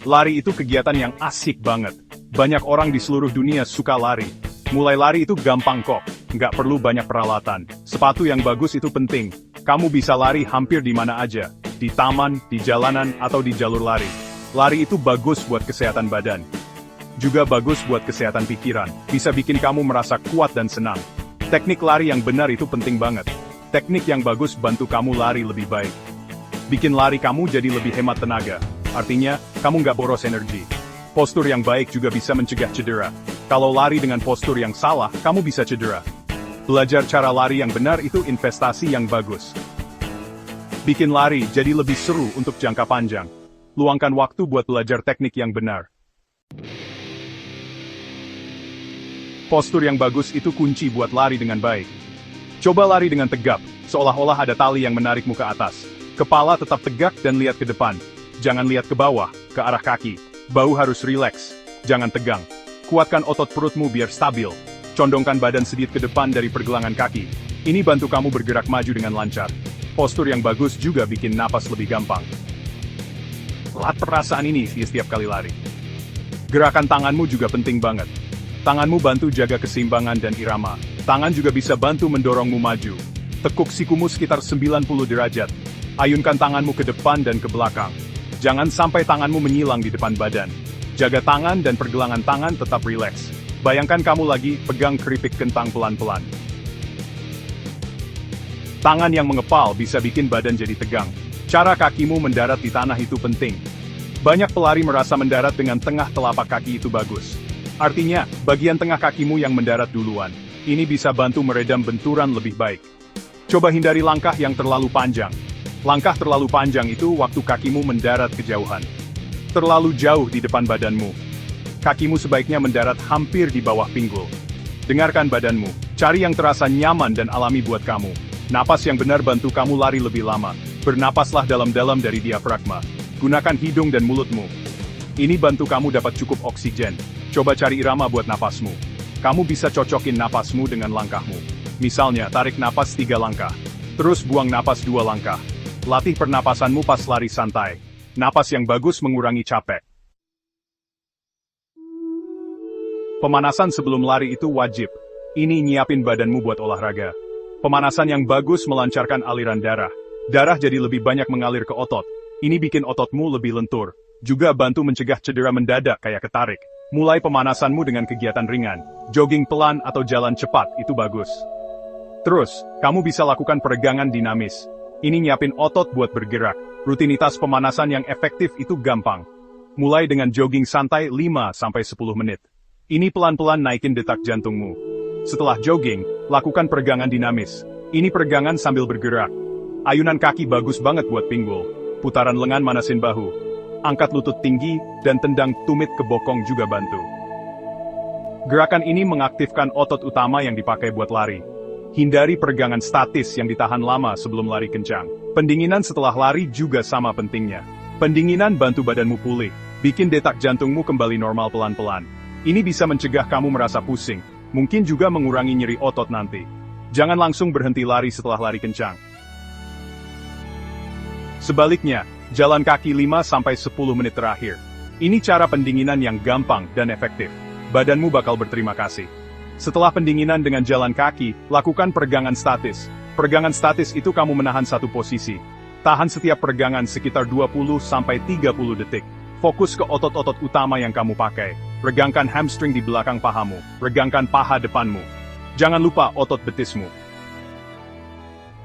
Lari itu kegiatan yang asik banget. Banyak orang di seluruh dunia suka lari. Mulai lari itu gampang kok, nggak perlu banyak peralatan. Sepatu yang bagus itu penting. Kamu bisa lari hampir di mana aja, di taman, di jalanan, atau di jalur lari. Lari itu bagus buat kesehatan badan. Juga bagus buat kesehatan pikiran, bisa bikin kamu merasa kuat dan senang. Teknik lari yang benar itu penting banget. Teknik yang bagus bantu kamu lari lebih baik. Bikin lari kamu jadi lebih hemat tenaga. Artinya, kamu nggak boros energi. Postur yang baik juga bisa mencegah cedera. Kalau lari dengan postur yang salah, kamu bisa cedera. Belajar cara lari yang benar itu investasi yang bagus. Bikin lari jadi lebih seru untuk jangka panjang. Luangkan waktu buat belajar teknik yang benar. Postur yang bagus itu kunci buat lari dengan baik. Coba lari dengan tegap, seolah-olah ada tali yang menarikmu ke atas. Kepala tetap tegak dan lihat ke depan. Jangan lihat ke bawah, ke arah kaki. Bahu harus rileks, jangan tegang. Kuatkan otot perutmu biar stabil. Condongkan badan sedikit ke depan dari pergelangan kaki. Ini bantu kamu bergerak maju dengan lancar. Postur yang bagus juga bikin napas lebih gampang. Latih perasaan ini di setiap kali lari. Gerakan tanganmu juga penting banget. Tanganmu bantu jaga keseimbangan dan irama. Tangan juga bisa bantu mendorongmu maju. Tekuk sikumu sekitar 90 derajat. Ayunkan tanganmu ke depan dan ke belakang. Jangan sampai tanganmu menyilang di depan badan. Jaga tangan dan pergelangan tangan tetap rileks. Bayangkan kamu lagi pegang keripik kentang pelan-pelan. Tangan yang mengepal bisa bikin badan jadi tegang. Cara kakimu mendarat di tanah itu penting. Banyak pelari merasa mendarat dengan tengah telapak kaki itu bagus. Artinya, bagian tengah kakimu yang mendarat duluan. Ini bisa bantu meredam benturan lebih baik. Coba hindari langkah yang terlalu panjang. Langkah terlalu panjang itu waktu kakimu mendarat kejauhan. Terlalu jauh di depan badanmu. Kakimu sebaiknya mendarat hampir di bawah pinggul. Dengarkan badanmu. Cari yang terasa nyaman dan alami buat kamu. Napas yang benar bantu kamu lari lebih lama. Bernapaslah dalam-dalam dari diafragma. Gunakan hidung dan mulutmu. Ini bantu kamu dapat cukup oksigen. Coba cari irama buat napasmu. Kamu bisa cocokin napasmu dengan langkahmu. Misalnya, tarik napas 3 langkah. Terus buang napas 2 langkah. Latih pernapasanmu pas lari santai. Napas yang bagus mengurangi capek. Pemanasan sebelum lari itu wajib. Ini nyiapin badanmu buat olahraga. Pemanasan yang bagus melancarkan aliran darah. Darah jadi lebih banyak mengalir ke otot. Ini bikin ototmu lebih lentur. Juga bantu mencegah cedera mendadak kayak ketarik. Mulai pemanasanmu dengan kegiatan ringan. Jogging pelan atau jalan cepat itu bagus. Terus, kamu bisa lakukan peregangan dinamis. Ini nyiapin otot buat bergerak. Rutinitas pemanasan yang efektif itu gampang. Mulai dengan jogging santai 5-10 menit. Ini pelan-pelan naikin detak jantungmu. Setelah jogging, lakukan peregangan dinamis. Ini peregangan sambil bergerak. Ayunan kaki bagus banget buat pinggul. Putaran lengan manasin bahu. Angkat lutut tinggi, dan tendang tumit ke bokong juga bantu. Gerakan ini mengaktifkan otot utama yang dipakai buat lari. Hindari peregangan statis yang ditahan lama sebelum lari kencang. Pendinginan setelah lari juga sama pentingnya. Pendinginan bantu badanmu pulih, bikin detak jantungmu kembali normal pelan-pelan. Ini bisa mencegah kamu merasa pusing, mungkin juga mengurangi nyeri otot nanti. Jangan langsung berhenti lari setelah lari kencang. Sebaliknya, jalan kaki 5-10 menit terakhir. Ini cara pendinginan yang gampang dan efektif. Badanmu bakal berterima kasih. Setelah pendinginan dengan jalan kaki, lakukan peregangan statis. Peregangan statis itu kamu menahan satu posisi. Tahan setiap peregangan sekitar 20-30 detik. Fokus ke otot-otot utama yang kamu pakai. Regangkan hamstring di belakang pahamu. Regangkan paha depanmu. Jangan lupa otot betismu.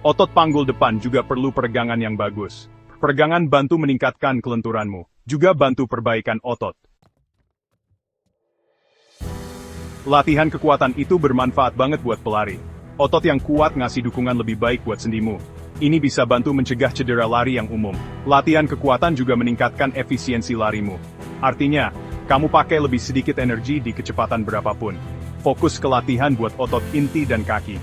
Otot panggul depan juga perlu peregangan yang bagus. Peregangan bantu meningkatkan kelenturanmu. Juga bantu perbaikan otot. Latihan kekuatan itu bermanfaat banget buat pelari. Otot yang kuat ngasih dukungan lebih baik buat sendimu. Ini bisa bantu mencegah cedera lari yang umum. Latihan kekuatan juga meningkatkan efisiensi larimu. Artinya, kamu pakai lebih sedikit energi di kecepatan berapapun. Fokus ke latihan buat otot inti dan kaki.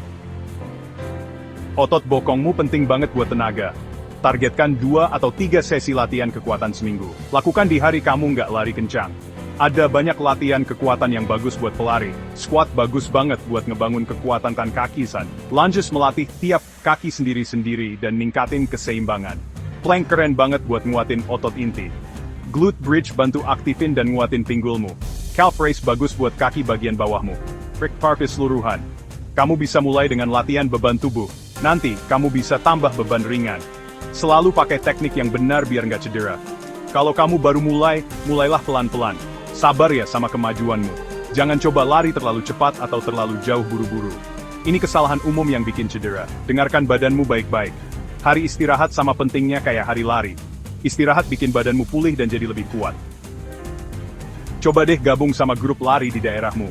Otot bokongmu penting banget buat tenaga. Targetkan 2 atau 3 sesi latihan kekuatan seminggu. Lakukan di hari kamu nggak lari kencang. Ada banyak latihan kekuatan yang bagus buat pelari. Squat bagus banget buat ngebangun kekuatan tan kaki san. Lunges melatih tiap kaki sendiri-sendiri dan ningkatin keseimbangan. Plank keren banget buat nguatin otot inti. Glute bridge bantu aktifin dan nguatin pinggulmu. Calf raise bagus buat kaki bagian bawahmu. Rick Parvis seluruhan. Kamu bisa mulai dengan latihan beban tubuh. Nanti, kamu bisa tambah beban ringan. Selalu pakai teknik yang benar biar nggak cedera. Kalau kamu baru mulai, mulailah pelan-pelan. Sabar ya sama kemajuanmu. Jangan coba lari terlalu cepat atau terlalu jauh buru-buru. Ini kesalahan umum yang bikin cedera. Dengarkan badanmu baik-baik. Hari istirahat sama pentingnya kayak hari lari. Istirahat bikin badanmu pulih dan jadi lebih kuat. Coba deh gabung sama grup lari di daerahmu.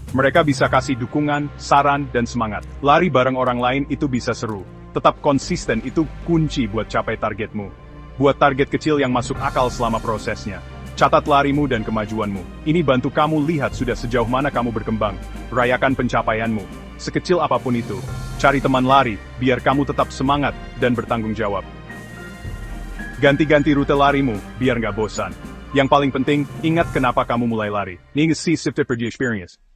Mereka bisa kasih dukungan, saran, dan semangat. Lari bareng orang lain itu bisa seru. Tetap konsisten itu kunci buat capai targetmu. Buat target kecil yang masuk akal selama prosesnya. Catat larimu dan kemajuanmu. Ini bantu kamu lihat sudah sejauh mana kamu berkembang. Rayakan pencapaianmu. Sekecil apapun itu. Cari teman lari, biar kamu tetap semangat dan bertanggung jawab. Ganti-ganti rute larimu, biar nggak bosan. Yang paling penting, ingat kenapa kamu mulai lari. Ini sih experience.